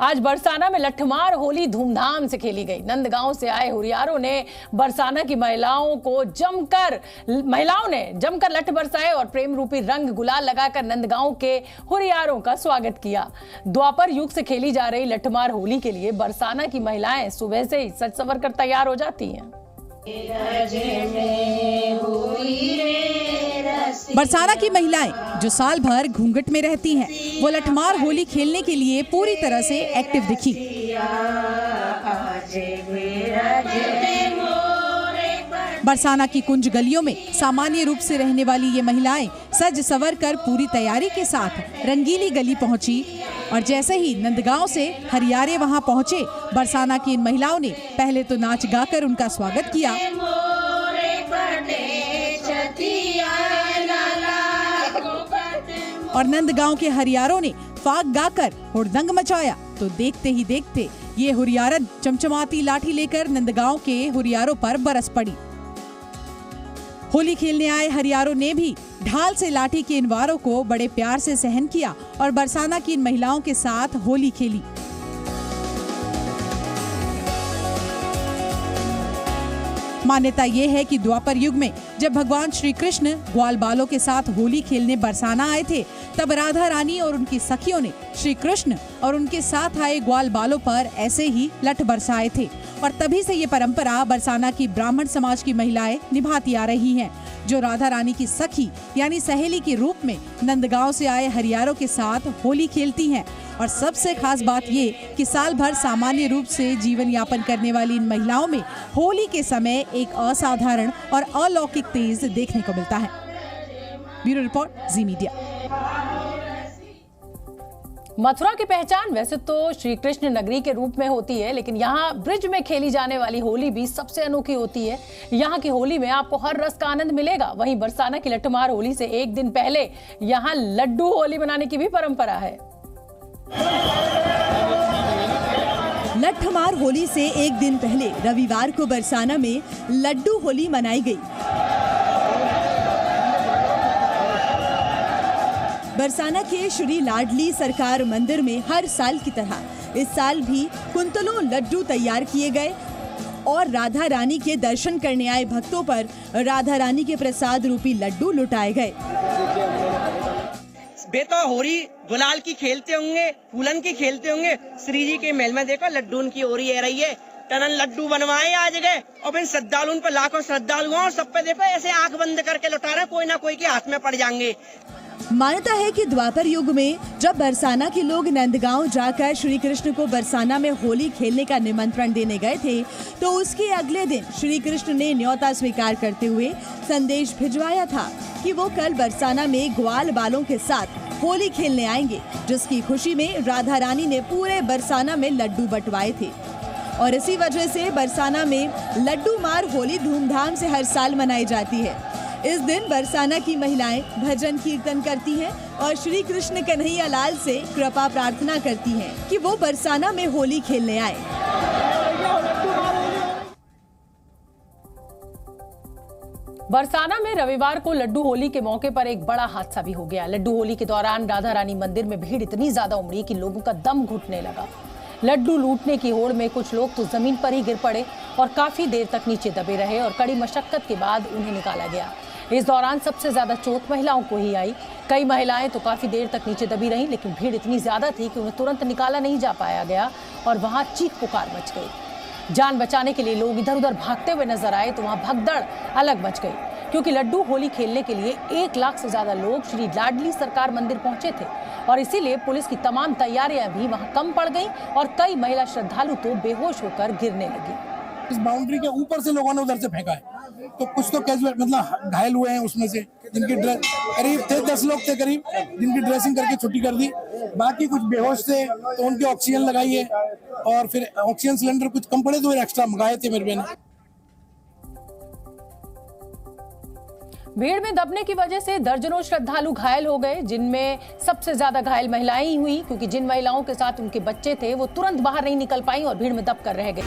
आज बरसाना में लठमार होली धूमधाम से खेली गई। नंदगांव से आए हुरियारों ने बरसाना की महिलाओं ने जमकर लठ बरसाए और प्रेम रूपी रंग गुलाल लगाकर नंदगांव के हुरियारों का स्वागत किया। द्वापर युग से खेली जा रही लठमार होली के लिए बरसाना की महिलाएं सुबह से ही सज संवर कर तैयार हो जाती हैं। बरसाना की महिलाएं जो साल भर घूंघट में रहती हैं, वो लठमार होली खेलने के लिए पूरी तरह से एक्टिव दिखी। बरसाना की कुंज गलियों में सामान्य रूप से रहने वाली ये महिलाएं सज सवर कर पूरी तैयारी के साथ रंगीली गली पहुंची और जैसे ही नंदगांव से हरियारे वहां पहुंचे, बरसाना की इन महिलाओं ने पहले तो नाच गाकर उनका स्वागत किया और नंदगांव के हरियारों ने फाग गाकर हुड़दंग मचाया। तो देखते ही देखते ये हुरियारन चमचमाती लाठी लेकर नंदगांव के हुरियारों पर बरस पड़ी। होली खेलने आए हरियारों ने भी ढाल से लाठी के इन वारों को बड़े प्यार से सहन किया और बरसाना की इन महिलाओं के साथ होली खेली। मान्यता ये है कि द्वापर युग में जब भगवान श्री कृष्ण ग्वाल बालों के साथ होली खेलने बरसाना आए थे, तब राधा रानी और उनकी सखियों ने श्री कृष्ण और उनके साथ आए ग्वाल बालों पर ऐसे ही लठ बरसाए थे और तभी से ये परंपरा बरसाना की ब्राह्मण समाज की महिलाएं निभाती आ रही हैं, जो राधा रानी की सखी यानी सहेली के रूप में नंदगांव से आए हरियारों के साथ होली खेलती हैं। और सबसे खास बात ये कि साल भर सामान्य रूप से जीवन यापन करने वाली इन महिलाओं में होली के समय एक असाधारण और अलौकिक तेज देखने को मिलता है। ब्यूरो रिपोर्ट, जी मीडिया। मथुरा की पहचान वैसे तो श्री कृष्ण नगरी के रूप में होती है, लेकिन यहाँ ब्रिज में खेली जाने वाली होली भी सबसे अनोखी होती है। यहाँ की होली में आपको हर रस का आनंद मिलेगा। वहीं बरसाना की लठमार होली से एक दिन पहले यहाँ लड्डू होली मनाने की भी परंपरा है। लठमार होली से एक दिन पहले रविवार को बरसाना में लड्डू होली मनाई गई। बरसाना के श्री लाडली सरकार मंदिर में हर साल की तरह इस साल भी कुंतलों लड्डू तैयार किए गए और राधा रानी के दर्शन करने आए भक्तों पर राधा रानी के प्रसाद रूपी लड्डू लुटाए गए। बेटा होरी गुलाल की खेलते होंगे, फूलन की खेलते होंगे। श्री जी के महल में देखो लड्डू की होरी है रही है, टनन लड्डू बनवाए आज गए और फिर श्रद्धालु पर लाखों श्रद्धालु और सब पे देखो ऐसे आंख बंद करके लुटा रहे, कोई ना कोई के हाथ में पड़ जाएंगे। मान्यता है कि द्वापर युग में जब बरसाना के लोग नंदगांव जाकर श्री कृष्ण को बरसाना में होली खेलने का निमंत्रण देने गए थे, तो उसके अगले दिन श्री कृष्ण ने न्योता स्वीकार करते हुए संदेश भिजवाया था कि वो कल बरसाना में ग्वाल बालों के साथ होली खेलने आएंगे, जिसकी खुशी में राधा रानी ने पूरे बरसाना में लड्डू बंटवाए थे। और इसी वजह से बरसाना में लड्डू मार होली धूमधाम से हर साल मनाई जाती है। इस दिन बरसाना की महिलाएं भजन कीर्तन करती हैं और श्री कृष्ण कन्हैया लाल से कृपा प्रार्थना करती हैं कि वो बरसाना में होली खेलने आए। बरसाना में रविवार को लड्डू होली के मौके पर एक बड़ा हादसा भी हो गया। लड्डू होली के दौरान राधा रानी मंदिर में भीड़ इतनी ज्यादा उमड़ी कि लोगों का दम घुटने लगा। लड्डू लूटने की होड़ में कुछ लोग तो जमीन पर ही गिर पड़े और काफी देर तक नीचे दबे रहे और कड़ी मशक्कत के बाद उन्हें निकाला गया। इस दौरान सबसे ज्यादा चोट महिलाओं को ही आई। कई महिलाएं तो काफी देर तक नीचे दबी रहीं, लेकिन भीड़ इतनी ज्यादा थी कि उन्हें तुरंत निकाला नहीं जा पाया गया और वहां चीख पुकार मच गई। जान बचाने के लिए लोग इधर उधर भागते हुए नजर आए तो वहां भगदड़ अलग मच गई, क्योंकि लड्डू होली खेलने के लिए 1 लाख से ज्यादा लोग श्री लाडली सरकार मंदिर पहुंचे थे और इसीलिए पुलिस की तमाम तैयारियां भी वहां कम पड़ गईं और कई महिला श्रद्धालु तो बेहोश होकर गिरने लगी। इस बाउंड्री के ऊपर से लोगों ने उधर से फेंका है, तो कुछ तो कैजुअल मतलब घायल हुए हैं उसमें से, जिनकी करीब थे 10 लोग थे करीब, जिनकी ड्रेसिंग करके छुट्टी कर दी। बाकी कुछ बेहोश थे तो उनके ऑक्सीजन लगाई है और फिर ऑक्सीजन सिलेंडर कुछ कम पड़े तो एक्स्ट्रा मंगाए थे मेरे बहन। भीड़ में दबने की वजह से दर्जनों श्रद्धालु घायल हो गए, जिनमें सबसे ज्यादा घायल महिलाएं ही हुई, क्योंकि जिन महिलाओं के साथ उनके बच्चे थे वो तुरंत बाहर नहीं निकल पाई और भीड़ में दबकर रह गई।